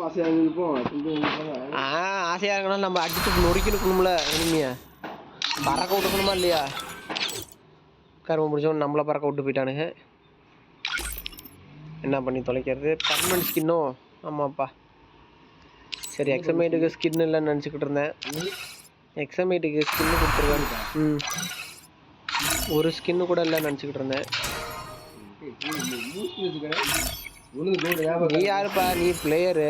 ஆசையா இருக்கணும். நம்ம அடிச்சு நொறுக்கினுக்கணும்ல இனிமையா பறக்க விட்டுக்கணுமா இல்லையா? கரும்பு முடிச்சவன் நம்மளை பறக்க விட்டு போயிட்டானுங்க. என்ன பண்ணி தொலைக்கிறது? பர்மனன்ட் ஸ்கின்னோ? ஆமாப்பா. சரி, எக்ஸமேட்டுக்கு ஸ்கின் இல்லைன்னு நினச்சிக்கிட்டு இருந்தேன். எக்ஸமேட்டுக்கு ஸ்கின்னு கொடுத்துருவேன். ஒரு ஸ்கின்னு கூட இல்லைன்னு நினச்சிக்கிட்டு இருந்தேன். நீ யாருப்பா? நீ பிளேயரு.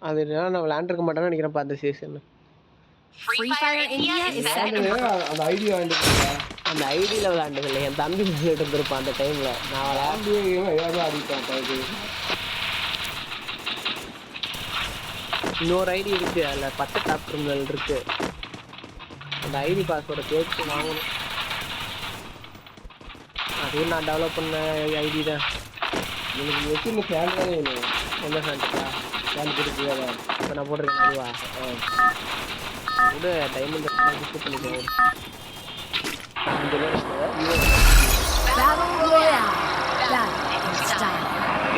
அது நான் விளையாண்டுருக்க மாட்டேன்னு நினைக்கிறேன்ப்பா அந்த சீசன். அந்த ஐடியில் விளையாண்டது இல்லை. என் தம்பி விளையாட்டு இருந்திருப்பான் அந்த டைம்ல. நான் விளையாண்டு இன்னொரு ஐடி இருக்கு, அதில் 10 டாப் கிரிமினல் இருக்கு. அந்த ஐடி பாஸ்வேர்டை கேட்டு வாங்கணும். அதுவும் நான் டெவலப் பண்ண ஐடி தான். எனக்கு எத்தனை ஃபேன் தான் வேணும். என்ன ஃபேன்ட்டா? ஃபேன் கொடுக்குறதா? இப்போ நான் போட்டிருக்கேன் அதுவா? கூட டைமண்ட் கிஃப்ட் பண்ணிக்கிறேன்.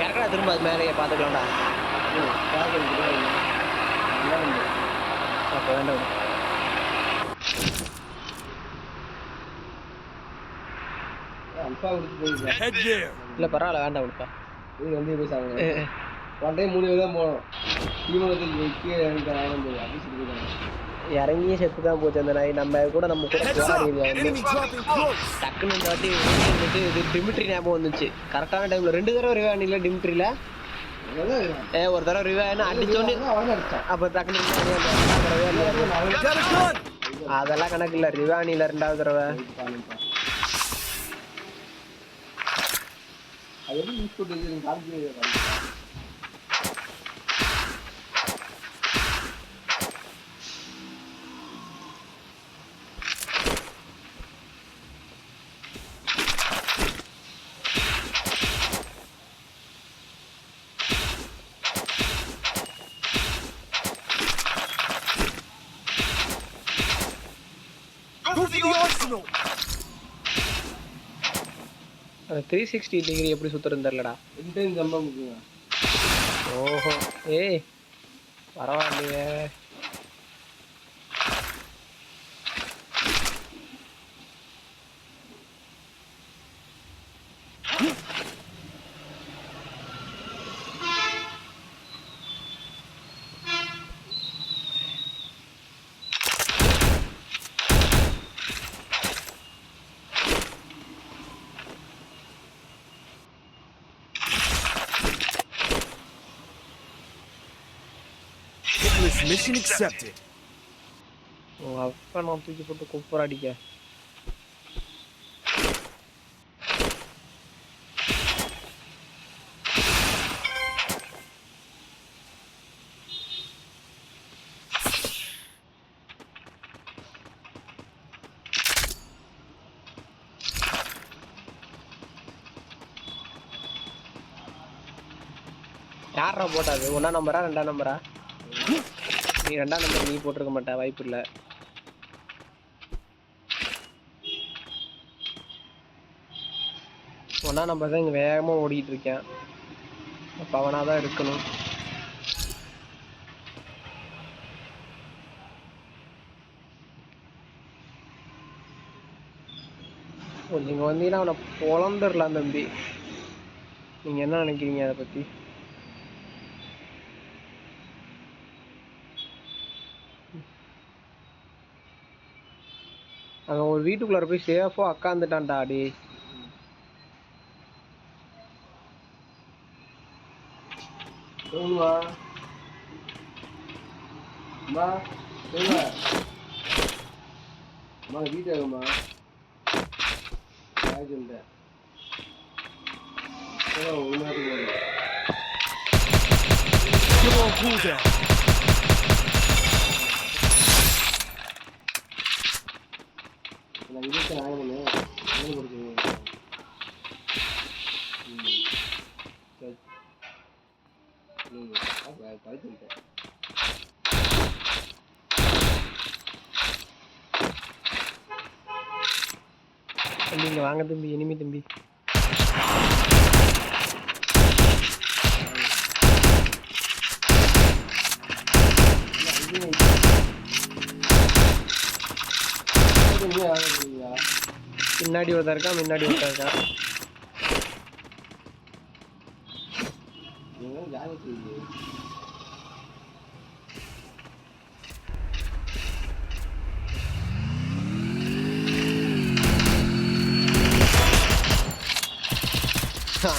இறக்கடா திரும்ப அது மேலேயே பார்த்துக்கலாம்டா. அப்போ வேண்டாம். இல்லை பரவாயில்ல, வேண்டாம் கொடுப்பா. இறங்கியே செத்து தான் போச்சு அந்த நாய். நம்ம கூட டக்குன்னு இந்த வாட்டி இது டிமிட்ரி ஞாபகம் வந்துச்சு. கரெக்டான டைம்ல 2 தடவை ரிவே ஆனில டிமிட்ரியில. ஒரு தடவை ரிவே ஆனா அடிச்சோன்னு அப்ப டக்குனு அதெல்லாம் கணக்கு இல்ல. ரிவே ஆனில 2வது தடவை அது 360 டிகிரி எப்படி சுத்துறது தெரியலடா. ஓஹோ, ஏய் பரவாயில்லையே. Mission accepted. அப்ப நான் தூக்கி போட்டு குப்பர் அடிக்க. யாரா போட்டாது? 1ஆம் நம்பரா 2ஆம் நம்பரா? நீ 2ஆம் நம்பர் நீ போட்டிருக்க மாட்டா, வாய்ப்பு இல்லை. ஒன்றாம் நம்பர் தான் இங்கே வேகமாக ஓடிட்டு இருக்கேன். அப்போ அவனாக தான் இருக்கணும். நீங்கள் வந்தீங்கன்னா அவனை பொழந்துடலாம் தம்பி. நீங்கள் என்ன நினைக்கிறீங்க அதை பற்றி? அவன் ஒரு வீட்டுக்குள்ளார போய் சேஃபாக உக்காந்துட்டான்டா. அடி வீட்டாகுமா நீங்க வாங்க தம்பி, இனிமே தம்பி பின்னாடி ஒருத்தா இருக்கா, முன்னாடி ஒருத்தா இருக்கா.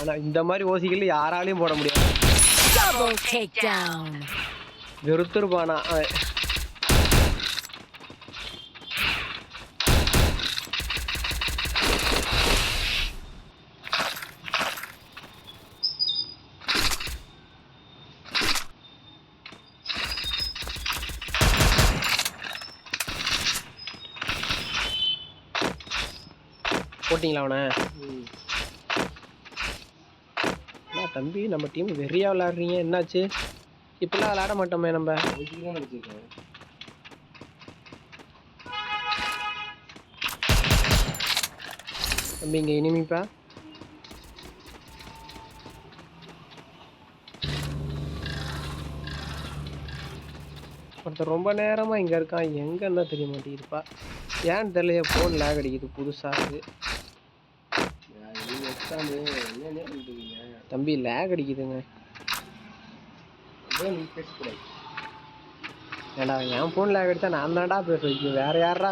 ஆனா இந்த மாதிரி ஓசிகள் யாராலையும் போட முடியாது. வெறுத்துருப்பானா போட்டிங்களா அவனை? தம்பி நம்ம டீம் வெறியா விளையாடுறீங்க, என்னாச்சு? இப்பெல்லாம் விளையாட மாட்டோமே நம்ம. தம்பி இங்க இனிமிப்பா. ஒருத்தர் ரொம்ப நேரமா இங்க இருக்கான், எங்கன்னா தெரிய மாட்டேங்குதுப்பா. ஏன்னு தெரியல, போன் லேக் அடிக்குது புதுசா இருக்கு. தம்பி லேக் அடிக்குதுங்க. ஏடா என் ஃபோன் லேக் அடிச்சா நான் தான்டா பேச வைக்கும், வேற யாரா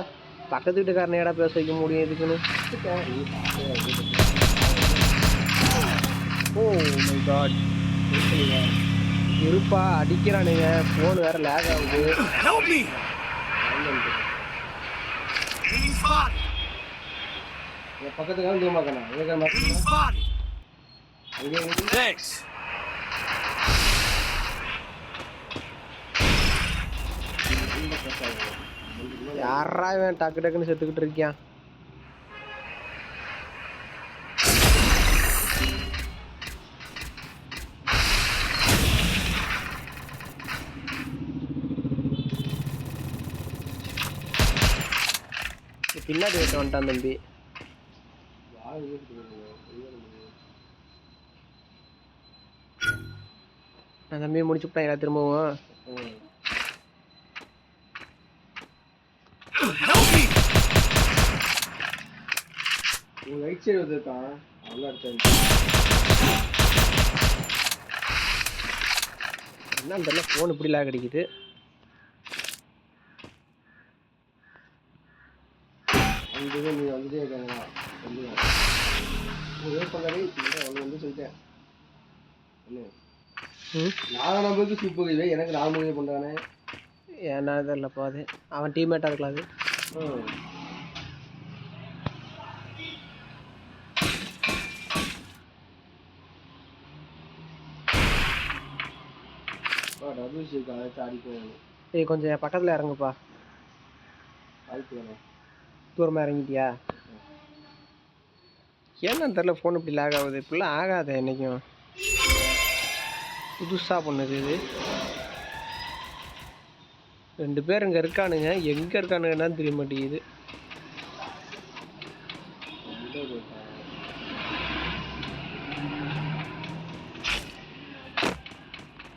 பக்கத்து வீட்டுக்காரனையடா பேச வைக்க முடியும் இதுக்குன்னு. ஓ மை காட், இருப்பா அடிக்கிறானுங்க, ஃபோன் வேற லேக் ஆகுது. பக்கத்துக்காக தூமாக்கணும். யாரா இவன் டக்கு டக்குன்னு செத்துக்கிட்டு இருக்கியான்? பின்னாடி வெட்ட வந்துட்டான் தம்பி. நான் தம்பியை முடிச்சுட்டேன் திரும்பவும். என்ன தெரியல, போன் இப்படி லேக் அடிக்குது. எனக்கு நார்மல் பண்றானே, ஏன்னா தெரியலப்பா, அது அவன் டீம்மேட்டா இருக்கலாம். அது கொஞ்சம் பக்கத்துல இறங்குப்பா. தூரமா இறங்கிட்டியா? ஏன்னு தெரியல, ஃபோன் இப்படி லேக் ஆகுது. இப்படிலாம் ஆகாது என்னைக்கும், புதுசா பண்ணுது இது. 2 பேர் இங்க இருக்கானுங்க, எங்க இருக்கானுங்கன்னு தெரிய மாட்டேங்குது.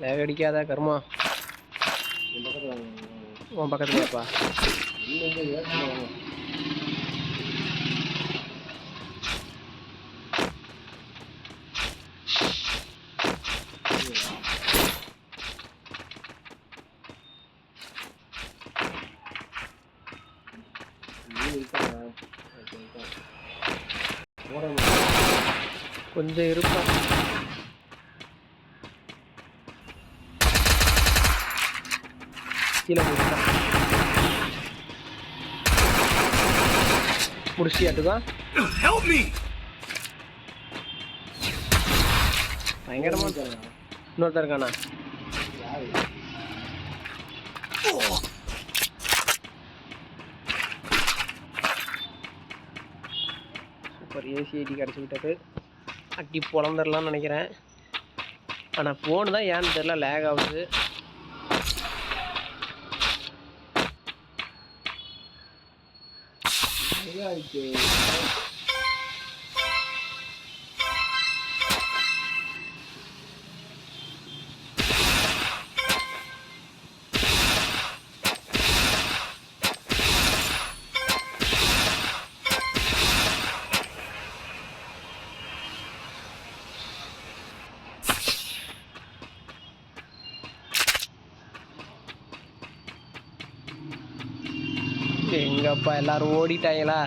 லேக் அடிக்காதா கர்மா, உன் பக்கத்துலப்பா. கொஞ்சம் இருப்பா. கீழே முடிச்சியாட்டுதான் பயங்கரமா இன்னொருத்தர் இருக்கானா? சூப்பர், ஏசி ஐடி கிடச்சி விட்டது. அட்டி பொழந்துடலாம்னு நினைக்கிறேன். ஆனால் ஃபோனு தான் ஏன்னு தெரியல லேக் ஆகுது. எங்கப்பா எல்லாரும் ஓடிட்டாங்களா?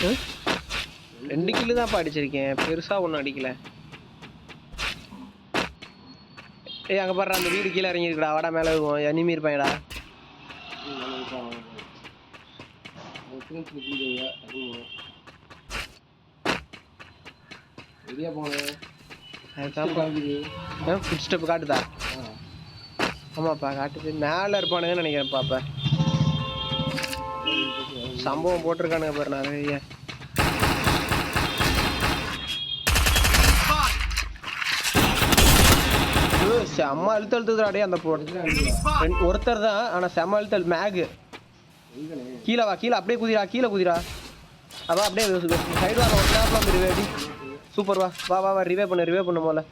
ம்? 2 கிலோ தான்ப்பா அடிச்சிருக்கேன், பெருசா ஒன்றும் அடிக்கல. ஏய் அங்க பாரு, அந்த வீடு கீழே இறங்கி இருக்குடா, வாடா மேலே வருவோம். எனிமி இருப்பாங்கடா. ஃபுட் ஸ்டெப் காட்டுதா? ஆமாப்பா காட்டுது. மேலே இருப்பானுங்கன்னு நினைக்கிறேன் பாப்பா. சம்பவம் போட்டிருக்கானுங்க பாரு நிறைய. செம்ம அழுத்தழுத்துறாடே அந்த ஒருத்தர் தான், ஆனா செம்ம அழுத்தல். மேகு கீழே வா, கீழே அப்படியே குதிரா, கீழே குதிரா. அதான் அப்படியே சைடு வா, ஒரு நேரம் ரிவே. சூப்பர், வா வா வா வா, ரிவே பண்ணு போல.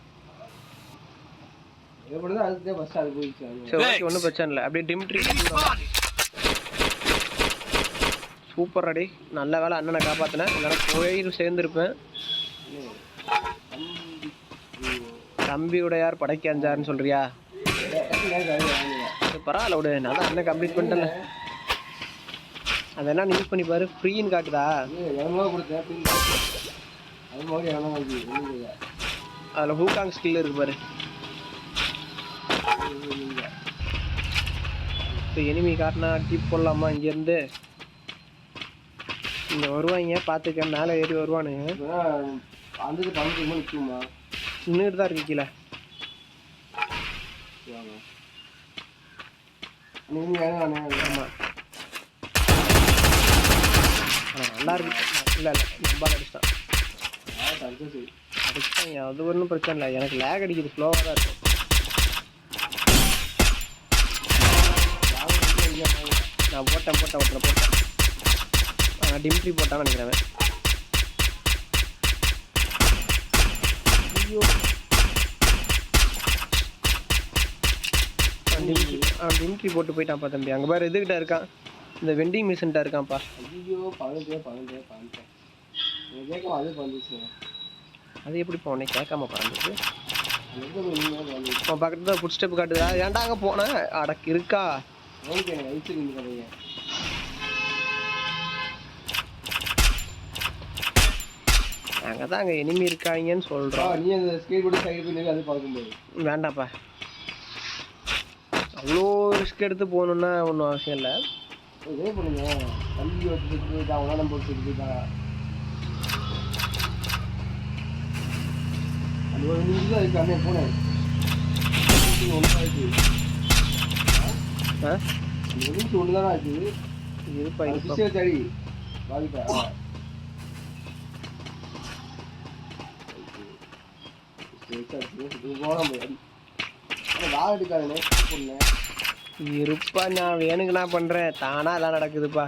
சரி ஒன்றும் பிரச்சனை இல்லை. அப்படியே டிம்ட்ரி. சூப்பர் அடி, நல்ல வேலை அண்ணனை காப்பாற்றினேன், இல்லைன்னா போய் சேர்ந்துருப்பேன். தம்பியோட யார் படைக்க அஞ்சாருன்னு சொல்றியா? பரவாயில்ல விடு, நான் அண்ணன் கம்ப்ளீட் பண்ணிட்டேன்ல. அதெல்லாம் யூஸ் பண்ணி பாரு, ஃப்ரீன்னு காட்டுதா? அதில் ஹூகாங் ஸ்கில் இருக்கு பாரு. இப்போ எனிமி காட்டினா டீப் போடலாமா? இங்கேருந்து இங்கே வருவாங்க பார்த்துக்க, மேலே ஏறி வருவானுங்க. இன்னும் தான் இருக்கு கீழே. ஆமாம் நல்லா இருக்கு. இல்லை ரொம்ப அடிச்சிட்டான். அது ஒன்றும் பிரச்சனை இல்லை, எனக்கு லேக் அடிக்குது, ஸ்லோவாக தான் இருக்கும். நான் போட்டேன் டிம்ட்ரி போட்டான்னு நினைக்கிறேன். ஐயோ டிம்ட்ரி போட்டு போயிட்டான்ப்பா தம்பி. அங்கே பாரு எதுக்கிட்ட இருக்கான், இந்த வெண்டிங் மிஷின்கிட்ட இருக்கான்ப்பா. அது எப்படிப்பா உன்னை கேட்காம பறந்துச்சு? பக்கத்துல ஃபுட் ஸ்டெப் காட்டுதா? ஏன்டா அங்கே போனேன்? அடக்கு இருக்கா? அங்கே தான் அங்கே எனிமி இருக்காங்கன்னு சொல்கிறோம். வேண்டாப்பா, அவ்வளோ ரிஸ்க் எடுத்து போகணுன்னா ஒன்றும் அவசியம் இல்லை. இதே பண்ணுங்க, தம்பி வச்சுட்டு அவனால போட்டு அது ஒரு நிமிஷம் இருக்கு. அண்ணே போனேன் ஒன்று தானே ஆச்சு. இருப்பா சரி பாதிப்பா. இருப்பா, நான் வேணுங்க நான் பண்றேன், தானா எல்லாம் நடக்குதுப்பா.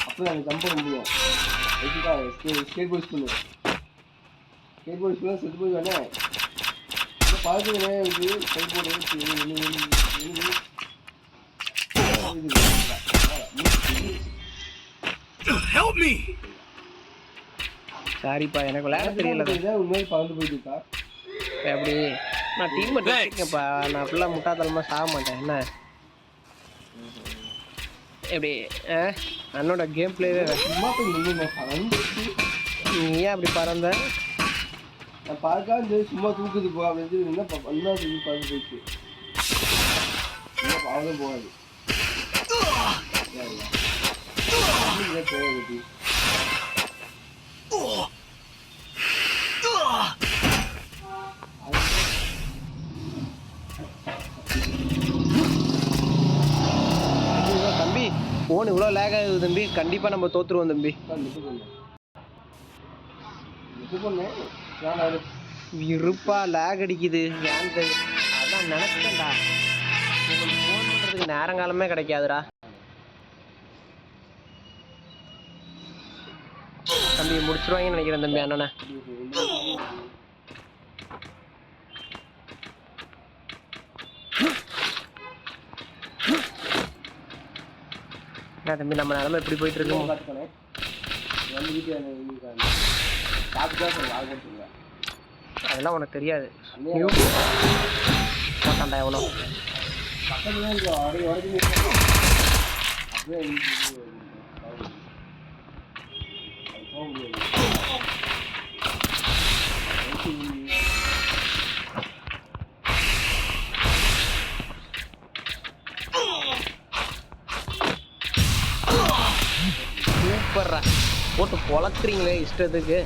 அப்பதான் எனக்கு ஜம்ப் பண்ண முடியும். ஸ்கேட் போர்ட் பண்ணு, ஸ்கேட் போர்ட் பண்ண செத்து போய் வேணே பார்த்துக்கணே. ஸ்கேட் போர்டு சாரிப்பா, எனக்கு விளையாட தெரியல. உண்மையாக பறந்து போயிட்டுக்கா. எப்படி நான் டீம் வச்சுருக்கேன்ப்பா, நான் ஃபுல்லாக முட்டாத்தனமாக சாக மாட்டேன். என்ன எப்படி என்னோட கேம் பிளேவே சும்மா போய் நீ ஏன் அப்படி பறந்த? நான் பார்க்காம சும்மா தூக்குது போ அப்படின்னு என்ன பறந்து போயிடுச்சு. அவ்வளோ போகாது. தம்பி போன் இவ்வளோ லேக் ஆகுது தம்பி, கண்டிப்பாக நம்ம தோற்றுருவோம் தம்பி. இருப்பா லேக் அடிக்குது, அதான் நினைச்சேன்டா. உங்களுக்கு ஃபோன் பண்ணுறதுக்கு நேரங்காலமே கிடைக்காதுடா தம்பி. முடிச்சிருவாங்கன்னு நினைக்கிறேன் தம்பி அண்ணனை. தம்பி நம்ம நிலமை எப்படி போயிட்டு இருக்கோம்? அதெல்லாம் உனக்கு தெரியாது. போட்டான்டா எவனோ. சூப்பர்ரா, போட்டு பொழக்கிறீங்களே இஷ்டத்துக்கு.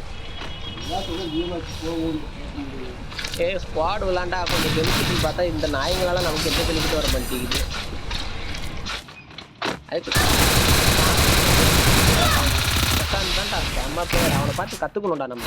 ஸ்குவாட் விளாண்டா கொஞ்சம் பெனிஃபிட்னு பார்த்தா இந்த நாய்ங்களால நமக்கு எந்த பெனிஃபிட் வர மாட்டேங்குது. அதுக்கு தான்டா செம்ம பேர், அவனை பார்த்து கற்றுக்கணும்டா நம்ம.